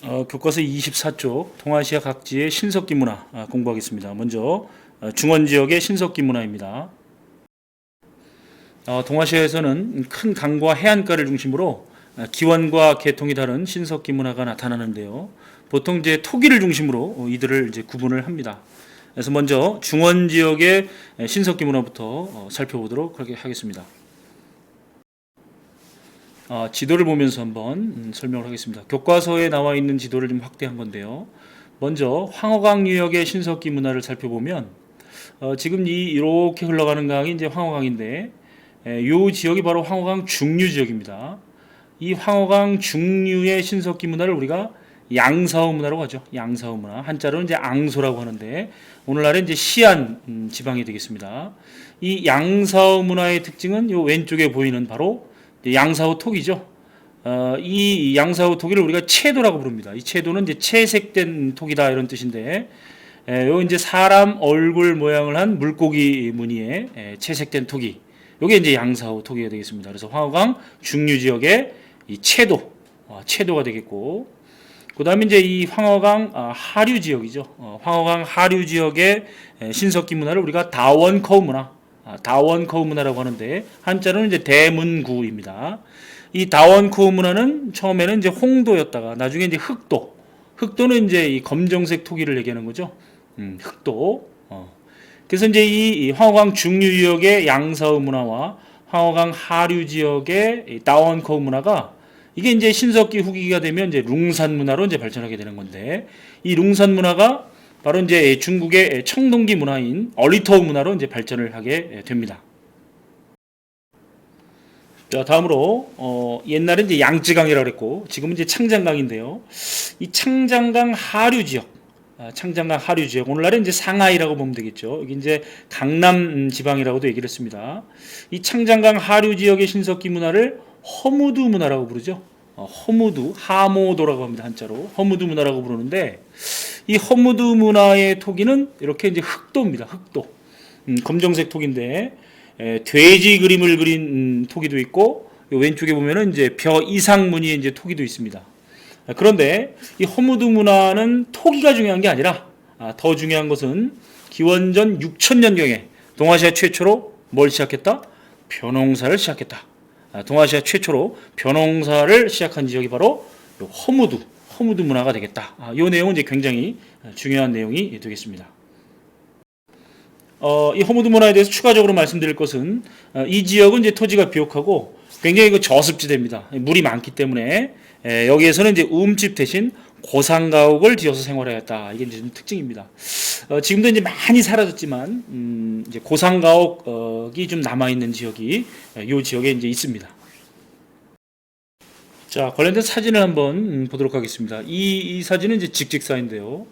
교과서 24쪽 동아시아 각지의 신석기 문화 공부하겠습니다. 먼저 중원 지역의 신석기 문화입니다. 동아시아에서는 큰 강과 해안가를 중심으로 기원과 계통이 다른 신석기 문화가 나타나는데요. 보통 이제 토기를 중심으로 이들을 이제 구분을 합니다. 그래서 먼저 중원 지역의 신석기 문화부터 살펴보도록 하겠습니다. 지도를 보면서 한번 설명을 하겠습니다. 교과서에 나와 있는 지도를 좀 확대한 건데요. 먼저 황허강 유역의 신석기 문화를 살펴보면 지금 이렇게 흘러가는 강이 이제 황허강인데 이 지역이 바로 황허강 중류 지역입니다. 이 황허강 중류의 신석기 문화를 우리가 양사호 문화라고 하죠. 양사호 문화. 한자로는 이제 앙소라고 하는데 오늘날은 이제 시안 지방이 되겠습니다. 이 양사호 문화의 특징은 이 왼쪽에 보이는 바로 양사호 톡이죠. 이 양사호 톡이를 우리가 채도라고 부릅니다. 이 채도는 이제 채색된 톡이다 이런 뜻인데, 요 이제 사람 얼굴 모양을 한 물고기 무늬의 채색된 톡이, 요게 이제 양사호 톡이가 되겠습니다. 그래서 황허강 중류 지역의 이 채도가 되겠고, 그 다음에 이제 이 황허강 하류 지역이죠. 황허강 하류 지역의 신석기 문화를 우리가 다원커우 문화, 다원커우 문화라고 하는데 한자로는 이제 대문구입니다. 이 다원커우 문화는 처음에는 이제 홍도였다가 나중에 이제 흑도는 이제 이 검정색 토기를 얘기하는 거죠. 흑도. 그래서 이제 이 황허강 중류 지역의 양사우 문화와 황허강 하류 지역의 이 다원커우 문화가 이게 이제 신석기 후기가 되면 이제 룽산 문화로 이제 발전하게 되는 건데, 이 룽산 문화가 바로 이제 중국의 청동기 문화인 어리터우 문화로 이제 발전을 하게 됩니다. 자, 다음으로 옛날에 이제 양쯔강이라고 그랬고 지금은 이제 창장강인데요. 이 창장강 하류 지역, 오늘날은 이제 상하이라고 보면 되겠죠. 여기 이제 강남 지방이라고도 얘기를 했습니다. 이 창장강 하류 지역의 신석기 문화를 허무두 문화라고 부르죠. 허무두, 하모도라고 합니다. 한자로 허무두 문화라고 부르는데, 이 허무두 문화의 토기는 이렇게 이제 흑도입니다. 흑도. 검정색 토기인데 돼지 그림을 그린 토기도 있고, 왼쪽에 보면은 이제 벼 이상 무늬의 이제 토기도 있습니다. 그런데 이 허무두 문화는 토기가 중요한 게 아니라 더 중요한 것은 기원전 6000년경에 동아시아 최초로 뭘 시작했다? 벼농사를 시작했다. 동아시아 최초로 벼농사를 시작한 지역이 바로 허무두 문화가 되겠다. 이 내용은 이제 굉장히 중요한 내용이 되겠습니다. 이 허무두 문화에 대해서 추가적으로 말씀드릴 것은 이 지역은 이제 토지가 비옥하고 굉장히 저습지대입니다. 물이 많기 때문에 여기에서는 이제 우음집 대신 고상가옥을 지어서 생활하였다. 이게 이제 좀 특징입니다. 지금도 이제 많이 사라졌지만 이제 고상가옥이 좀 남아 있는 지역이 이 지역에 이제 있습니다. 자, 관련된 사진을 한번 보도록 하겠습니다. 이 사진은 이제 직직사인데요.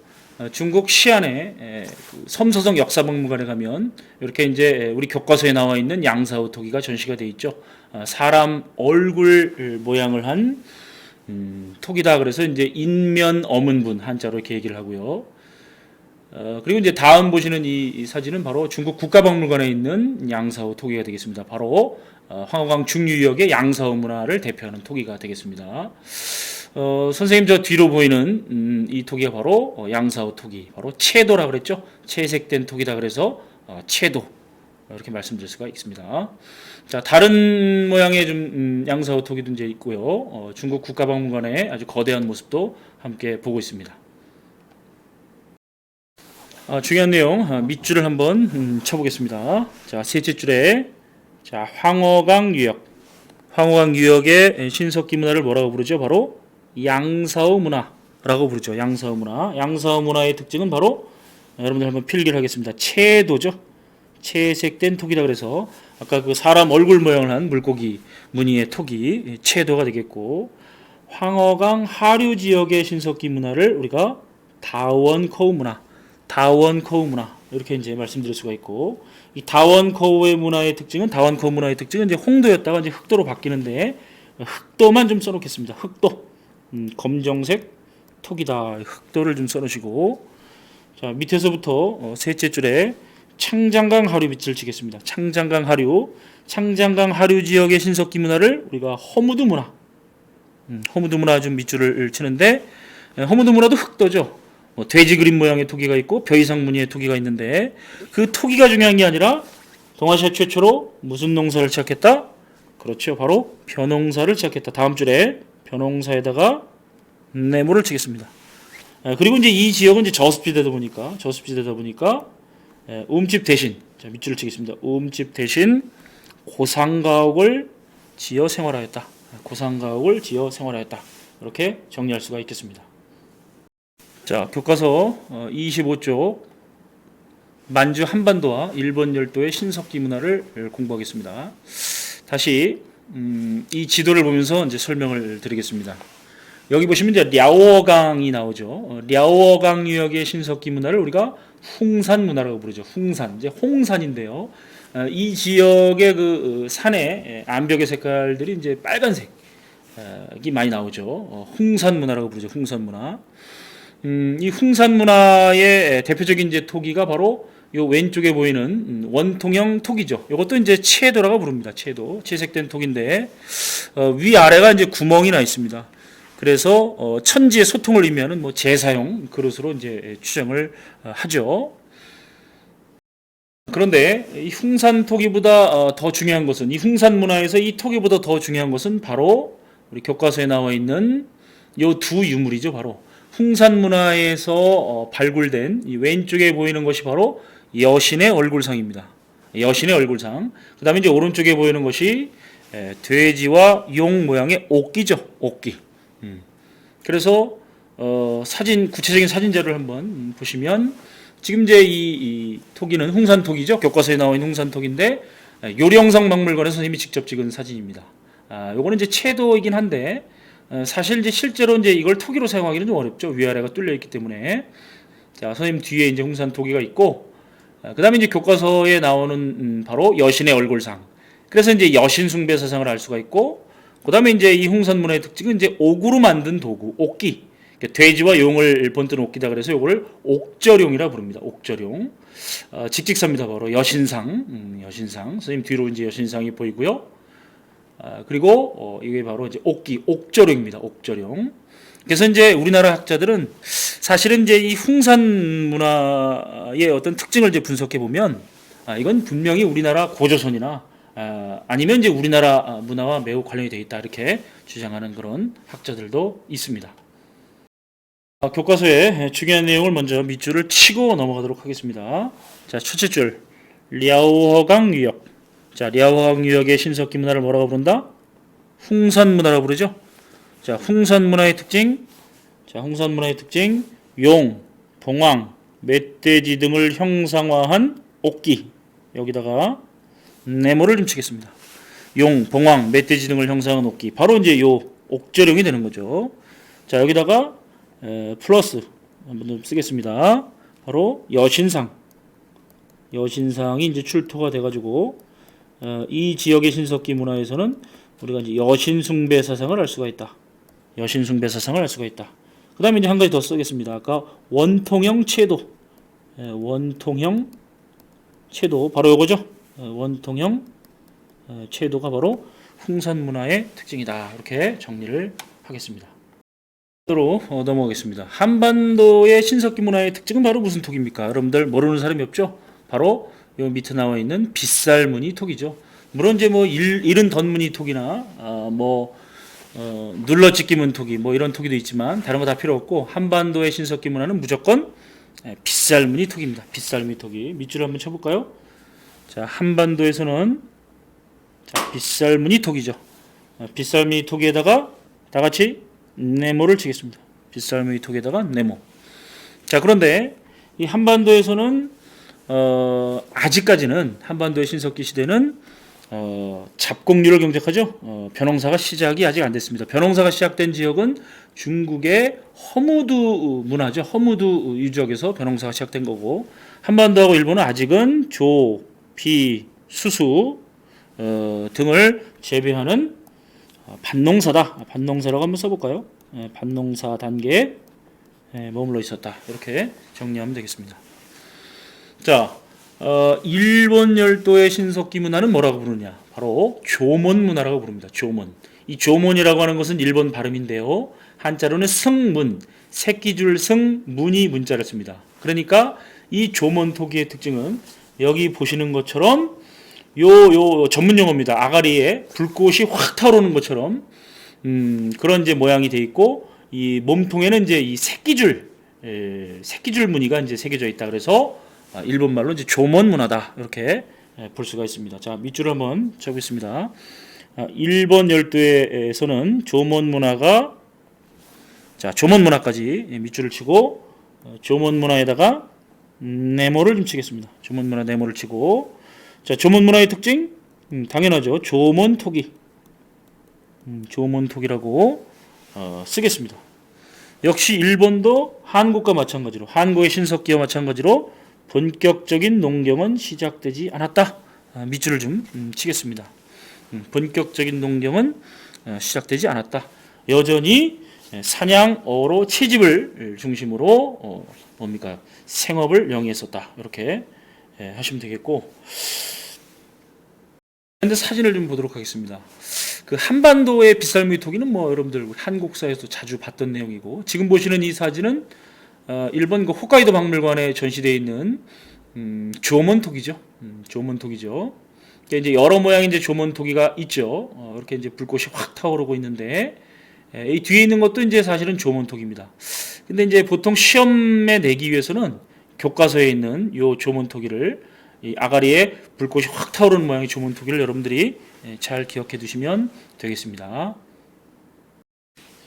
중국 시안의 섬서성 역사박물관에 가면 이렇게 이제 우리 교과서에 나와 있는 양사호 토기가 전시가 되어 있죠. 사람 얼굴 모양을 한 토기다. 그래서 이제 인면 어문분 한자로 이렇게 얘기를 하고요. 그리고 이제 다음 보시는 이 사진은 바로 중국 국가박물관에 있는 양사호 토기가 되겠습니다. 바로 황허강 중류역의 양사호 문화를 대표하는 토기가 되겠습니다. 선생님 저 뒤로 보이는 이 토기가 바로 양사호 토기, 바로 채도라 그랬죠. 채색된 토기다. 그래서 채도 이렇게 말씀드릴 수가 있습니다. 자, 다른 모양의 좀 양사호 토기도 이제 있고요. 중국 국가박물관의 아주 거대한 모습도 함께 보고 있습니다. 중요한 내용 밑줄을 한번 쳐보겠습니다. 자, 셋째 줄에 자, 황허강 유역의 신석기 문화를 뭐라고 부르죠? 바로 양사호 문화라고 부르죠. 양사호 문화의 특징은 바로 여러분들 한번 필기를 하겠습니다. 채도죠. 채색된 토기다. 그래서 아까 그 사람 얼굴 모양을 한 물고기 무늬의 토기 채도가 되겠고, 황허강 하류 지역의 신석기 문화를 우리가 다원커우 문화 이렇게 이제 말씀드릴 수가 있고, 이 다원커우 문화의 특징은 이제 홍도였다가 이제 흑도로 바뀌는데 흑도만 좀 써놓겠습니다. 흑도, 검정색 토기다. 흑도를 좀 써놓으시고, 자, 밑에서부터 셋째 줄에 창장강 하류 밑을 치겠습니다. 창장강 하류 지역의 신석기 문화를 우리가 허무두 문화 좀 밑줄을 치는데, 허무드 문화도 흑도죠. 돼지 그림 모양의 토기가 있고 벼 이상 무늬의 토기가 있는데 그 토기가 중요한 게 아니라 동아시아 최초로 무슨 농사를 시작했다? 그렇죠. 바로 벼농사를 시작했다. 다음 줄에 벼농사에다가 네모를 치겠습니다. 그리고 이제 이 지역은 이제 저습지대다 보니까 우음집 대신 자, 밑줄을 치겠습니다. 우음집 대신 고상가옥을 지어 생활하였다. 고상가옥을 지어 생활하였다. 이렇게 정리할 수가 있겠습니다. 자, 교과서 25쪽 만주 한반도와 일본 열도의 신석기 문화를 공부하겠습니다. 다시 이 지도를 보면서 이제 설명을 드리겠습니다. 여기 보시면 이제 랴오어강이 나오죠. 랴오어강 유역의 신석기 문화를 우리가 훙산 문화라고 부르죠. 훙산, 이제 홍산인데요. 이 지역의 그 산의 암벽의 색깔들이 이제 빨간색이 많이 나오죠. 훙산 문화라고 부르죠. 훙산 문화. 이 훙산 문화의 대표적인 이제 토기가 바로 요 왼쪽에 보이는 원통형 토기죠. 이것도 이제 채도라고 부릅니다. 채도, 채색된 토기인데 위 아래가 이제 구멍이 나 있습니다. 그래서 천지의 소통을 의미하는 뭐 제사용 그릇으로 이제 추정을 하죠. 그런데 이 훙산 토기보다 더 중요한 것은 이 훙산 문화에서 이 토기보다 더 중요한 것은 바로 우리 교과서에 나와 있는 요 두 유물이죠. 바로 훙산 문화에서 발굴된 이 왼쪽에 보이는 것이 바로 여신의 얼굴상입니다. 여신의 얼굴상. 그 다음에 이제 오른쪽에 보이는 것이 돼지와 용 모양의 옥기죠. 옥기. 그래서 사진 구체적인 사진 자료를 한번 보시면 지금 이제 이 토기는 훙산 토기죠. 교과서에 나와 있는 훙산 토기인데 요령성 박물관에서 선생님이 직접 찍은 사진입니다. 요거는 이제 채도이긴 한데 사실 이제 실제로 이제 이걸 토기로 사용하기는 좀 어렵죠. 위아래가 뚫려 있기 때문에. 자, 선생님 뒤에 이제 훙산 토기가 있고, 그 다음에 이제 교과서에 나오는 바로 여신의 얼굴상. 그래서 이제 여신 숭배 사상을 알 수가 있고, 그 다음에 이제 이 훙산 문화의 특징은 이제 옥으로 만든 도구, 옥기. 돼지와 용을 본뜬 옥기다 그래서 이거를 옥저룡이라 부릅니다. 옥저룡. 직직사입니다. 바로 여신상. 여신상. 선생님 뒤로 이제 여신상이 보이고요. 그리고 이게 바로 이제 옥기, 옥저룡입니다. 옥저룡. 그래서 이제 우리나라 학자들은 사실은 이제 이 훙산 문화의 어떤 특징을 이제 분석해 보면 이건 분명히 우리나라 고조선이나 아니면 이제 우리나라 문화와 매우 관련이 되어 있다 이렇게 주장하는 그런 학자들도 있습니다. 교과서의 중요한 내용을 먼저 밑줄을 치고 넘어가도록 하겠습니다. 자, 첫째 줄 랴오허강 유역. 자, 랴오허강 유역의 신석기 문화를 뭐라고 부른다? 훙산 문화라고 부르죠. 자, 훙산 문화의 특징. 자, 훙산 문화의 특징. 용, 봉황, 멧돼지 등을 형상화한 옥기. 여기다가 네모를 좀 치겠습니다. 용, 봉황, 멧돼지 등을 형상한 옥기. 바로 이제 요 옥저룡이 되는 거죠. 자, 여기다가 플러스 한번 좀 쓰겠습니다. 바로 여신상. 여신상이 이제 출토가 돼가지고 이 지역의 신석기 문화에서는 우리가 이제 여신숭배 사상을 알 수가 있다. 여신숭배 사상을 알 수가 있다. 그 다음에 이제 한 가지 더 쓰겠습니다. 아까 원통형 채도. 원통형 채도. 바로 요거죠. 원통형 채도가 바로 훙산 문화의 특징이다. 이렇게 정리를 하겠습니다. 으로 넘어가겠습니다. 한반도의 신석기 문화의 특징은 바로 무슨 톡입니까? 여러분들 모르는 사람이 없죠? 바로 요 밑에 나와 있는 빗살무늬 톡이죠. 물론 이제 뭐 이른 덧무늬 톡이나 눌러찍기 문톡이 뭐 이런 톡이도 있지만 다른 거 다 필요 없고 한반도의 신석기 문화는 무조건 빗살무늬 톡입니다. 빗살무늬 톡이 밑줄을 한번 쳐볼까요? 자, 한반도에서는 자, 빗살무늬 톡이죠. 빗살무늬 톡에다가 다 같이 네모를 치겠습니다. 빗살무늬 톡에다가 네모. 자, 그런데 이 한반도에서는 아직까지는 한반도의 신석기 시대는 잡곡류를 경작하죠. 벼농사가 시작이 아직 안 됐습니다. 벼농사가 시작된 지역은 중국의 허무두 문화죠. 허무두 유적에서 벼농사가 시작된 거고 한반도하고 일본은 아직은 조, 비, 수수 등을 재배하는 밭농사다. 밭농사라고 한번 써볼까요? 밭농사 단계에 머물러 있었다. 이렇게 정리하면 되겠습니다. 자, 일본 열도의 신석기 문화는 뭐라고 부르냐? 바로 조몬 문화라고 부릅니다. 조몬. 이 조문이라고 하는 것은 일본 발음인데요. 한자로는 승문, 새끼줄 승, 문이 문자를 씁니다. 그러니까 이 조문토기의 특징은 여기 보시는 것처럼 요 전문 용어입니다. 아가리에 불꽃이 확 타오르는 것처럼 그런 이제 모양이 돼 있고 이 몸통에는 이제 이 새끼줄 무늬가 이제 새겨져 있다. 그래서 일본 말로 이제 조문 문화다 이렇게 볼 수가 있습니다. 자, 밑줄을 한번 쳐보겠습니다. 일본 열도에서는 조문 문화가 조문 문화까지 밑줄을 치고 조문 문화에다가 네모를 좀 치겠습니다. 조문 문화 네모를 치고 자, 조문 문화의 특징 당연하죠. 조문토기 조문토기라고 쓰겠습니다. 역시 일본도 한국과 마찬가지로 한국의 신석기와 마찬가지로 본격적인 농경은 시작되지 않았다. 밑줄을 좀 치겠습니다. 본격적인 농경은 시작되지 않았다. 여전히 사냥, 어로, 채집을 중심으로 뭡니까 생업을 영위했었다. 이렇게 하시면 되겠고, 근데 사진을 좀 보도록 하겠습니다. 그 한반도의 빗살무늬 토기는 뭐 여러분들 한국사에서 자주 봤던 내용이고, 지금 보시는 이 사진은 일본 그 홋카이도 박물관에 전시되어 있는 조문토기죠. 조문토기죠. 이제 여러 모양의 이제 조문토기가 있죠. 이렇게 이제 불꽃이 확 타오르고 있는데 이 뒤에 있는 것도 이제 사실은 조문토기입니다. 근데 이제 보통 시험에 내기 위해서는 교과서에 있는 요 조문토기를 이 아가리에 불꽃이 확 타오르는 모양의 조문토기를 여러분들이 잘 기억해 두시면 되겠습니다.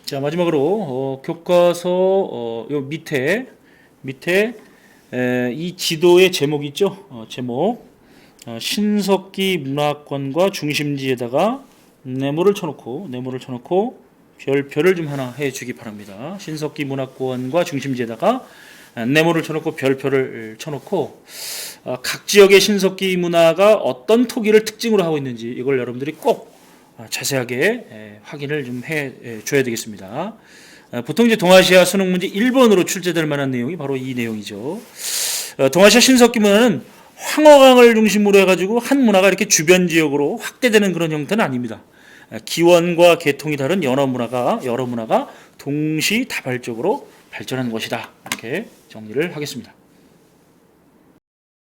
자, 마지막으로 교과서 요 밑에 이 지도의 제목이 있죠. 제목 신석기 문화권과 중심지에다가 네모를 쳐놓고 별표를 좀 하나 해주기 바랍니다. 신석기 문화권과 중심지에다가 네모를 쳐놓고 별표를 쳐놓고 각 지역의 신석기 문화가 어떤 토기를 특징으로 하고 있는지 이걸 여러분들이 꼭 자세하게 확인을 좀 해줘야 되겠습니다. 보통 이제 동아시아 수능 문제 1번으로 출제될 만한 내용이 바로 이 내용이죠. 동아시아 신석기 문화는 황허강을 중심으로 해가지고 한 문화가 이렇게 주변 지역으로 확대되는 그런 형태는 아닙니다. 기원과 계통이 다른 여러 문화가 동시다발적으로 발전한 것이다. 이렇게 정리를 하겠습니다.